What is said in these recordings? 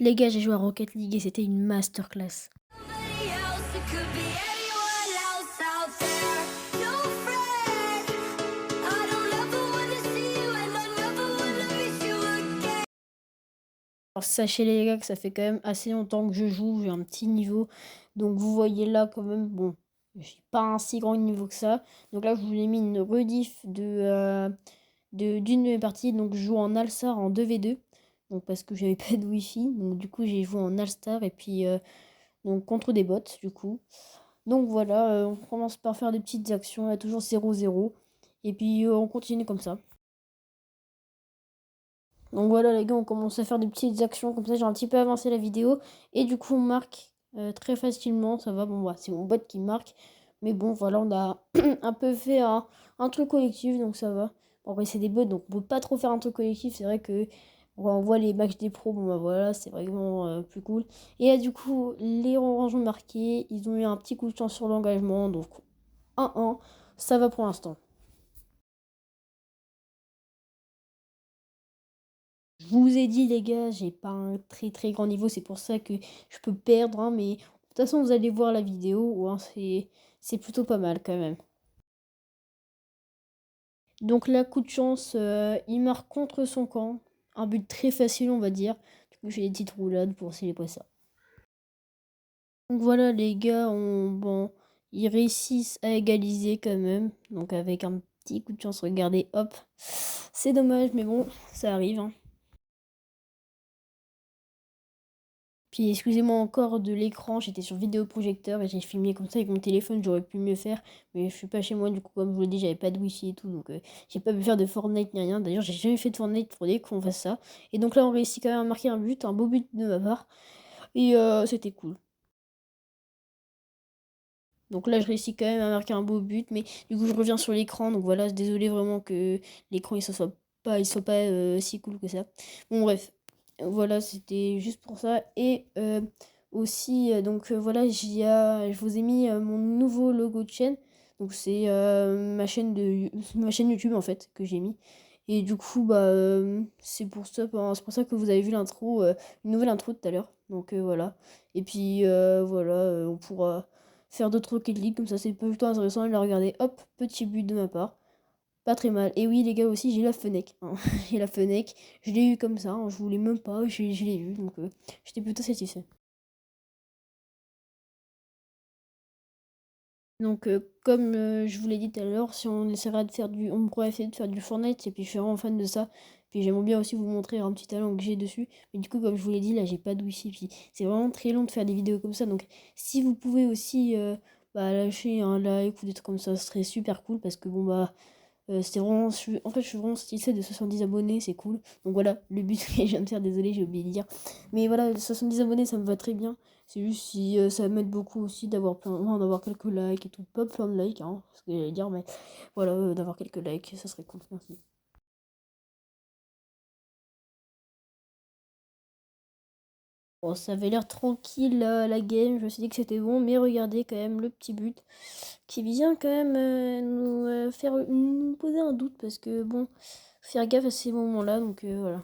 Les gars, j'ai joué à Rocket League et c'était une masterclass. Alors, sachez les gars que ça fait quand même assez longtemps que je joue, j'ai un petit niveau. Donc vous voyez là quand même, bon, j'ai pas un si grand niveau que ça. Donc là, je vous ai mis une rediff d'une de mes parties. Donc je joue en All-Star en 2v2. Donc parce que j'avais pas de wifi. Donc du coup, j'ai joué en All-Star et puis donc contre des bots du coup. Donc voilà, on commence par faire des petites actions. Il y a toujours 0-0. Et puis on continue comme ça. Donc voilà les gars, on commence à faire des petites actions comme ça, j'ai un petit peu avancé la vidéo et du coup on marque très facilement, ça va, bon bah, c'est mon bot qui marque, mais bon voilà, on a un peu fait un truc collectif donc ça va. Bon, après c'est des bots donc on peut pas trop faire un truc collectif, c'est vrai que on voit les matchs des pros, bon bah voilà, c'est vraiment plus cool. Et là du coup les oranges ont marqué, ils ont eu un petit coup de chance sur l'engagement, donc 1-1, ça va pour l'instant. Je vous ai dit les gars, j'ai pas un très très grand niveau, c'est pour ça que je peux perdre, hein, mais de toute façon vous allez voir la vidéo, hein, c'est plutôt pas mal quand même. Donc là, coup de chance, il marque contre son camp, un but très facile on va dire. Du coup j'ai des petites roulades pour célébrer ça. Donc voilà les gars, bon, ils réussissent à égaliser quand même, donc avec un petit coup de chance, regardez, hop. C'est dommage mais bon, ça arrive, hein. Puis excusez-moi encore de l'écran, j'étais sur vidéoprojecteur et j'ai filmé comme ça avec mon téléphone, j'aurais pu mieux faire, mais je suis pas chez moi, du coup comme je vous l'ai dit, j'avais pas de wifi et tout, donc j'ai pas pu faire de Fortnite ni rien. D'ailleurs j'ai jamais fait de Fortnite, faudrait qu'on fasse ça. Et donc là on réussit quand même à marquer un but, un beau but de ma part, et c'était cool. Donc là je réussis quand même à marquer un beau but, mais du coup je reviens sur l'écran, donc voilà, désolé vraiment que l'écran il soit pas si cool que ça. Bon bref, voilà, c'était juste pour ça. Et aussi, donc voilà, je vous ai mis mon nouveau logo de chaîne. Donc c'est ma chaîne YouTube en fait que j'ai mis. Et du coup, bah, c'est pour ça que vous avez vu l'intro, une nouvelle intro tout à l'heure. Donc voilà. Et puis voilà, on pourra faire d'autres Rocket League, comme ça c'est plutôt intéressant de la regarder. Hop, petit but de ma part. Pas très mal. Et oui les gars aussi j'ai la Fennec, hein. J'ai la Fennec. Je l'ai eu comme ça, hein. Je voulais même pas, je l'ai eu. Donc j'étais plutôt satisfait. Donc comme je vous l'ai dit tout à l'heure, si on essaiera de faire on pourrait essayer de faire du Fortnite, et puis je suis vraiment fan de ça. Puis j'aimerais bien aussi vous montrer un petit talent que j'ai dessus. Mais du coup, comme je vous l'ai dit, là j'ai pas de wifi. Puis c'est vraiment très long de faire des vidéos comme ça. Donc si vous pouvez aussi bah, lâcher un like ou des trucs comme ça, ce serait super cool parce que bon bah c'était vraiment, en fait, je suis vraiment satisfait de 70 abonnés, c'est cool. Donc voilà, le but que je viens de faire, désolé, j'ai oublié de dire. Mais voilà, 70 abonnés, ça me va très bien. C'est juste si ça m'aide beaucoup aussi d'avoir quelques likes et tout. Pas plein de likes, hein, ce que j'allais dire, mais voilà, d'avoir quelques likes, ça serait cool. Merci. Bon, ça avait l'air tranquille la game, je me suis dit que c'était bon, mais regardez quand même le petit but qui vient quand même nous poser un doute parce que bon, faire gaffe à ces moments-là, donc voilà.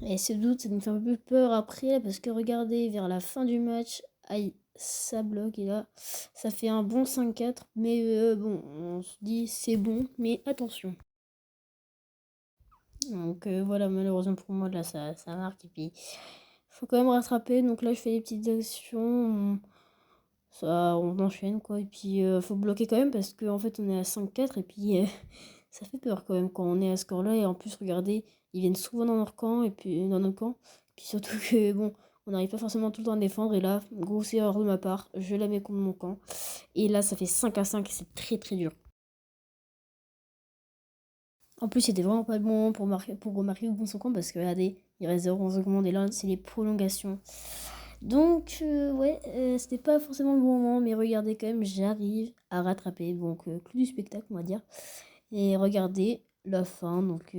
Et ce doute, ça nous fait un peu peur après, parce que regardez, vers la fin du match, aïe, ça bloque, et là, ça fait un bon 5-4, mais bon, on se dit c'est bon, mais attention. Donc voilà, malheureusement pour moi, là, ça marque, et puis, faut quand même rattraper, donc là, je fais des petites actions, on enchaîne, quoi, et puis, faut bloquer quand même, parce qu'en fait, on est à 5-4, et puis, ça fait peur quand même quand on est à ce score-là. Et en plus, regardez, ils viennent souvent dans leur camp et puis dans nos camps. Puis surtout que bon, on n'arrive pas forcément tout le temps à défendre. Et là, grosse erreur de ma part, je la mets contre mon camp. Et là, ça fait 5-5 et c'est très très dur. En plus, c'était vraiment pas le bon moment pour remarquer dans son camp parce que regardez, il reste 0 secondes et là, c'est les prolongations. Donc, ouais, c'était pas forcément le bon moment, mais regardez quand même, j'arrive à rattraper. Donc, clou du spectacle, on va dire. Et regardez la fin, donc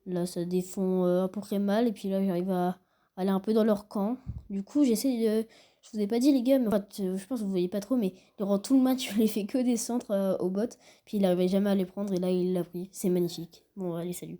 là, ça défend à peu près mal. Et puis là, j'arrive à aller un peu dans leur camp. Du coup, j'essaie de. Je vous ai pas dit, les gars, mais en fait, je pense que vous voyez pas trop, mais durant tout le match, je l'ai fait que des centres au bot. Puis il arrivait jamais à les prendre. Et là, il l'a pris. C'est magnifique. Bon, allez, salut.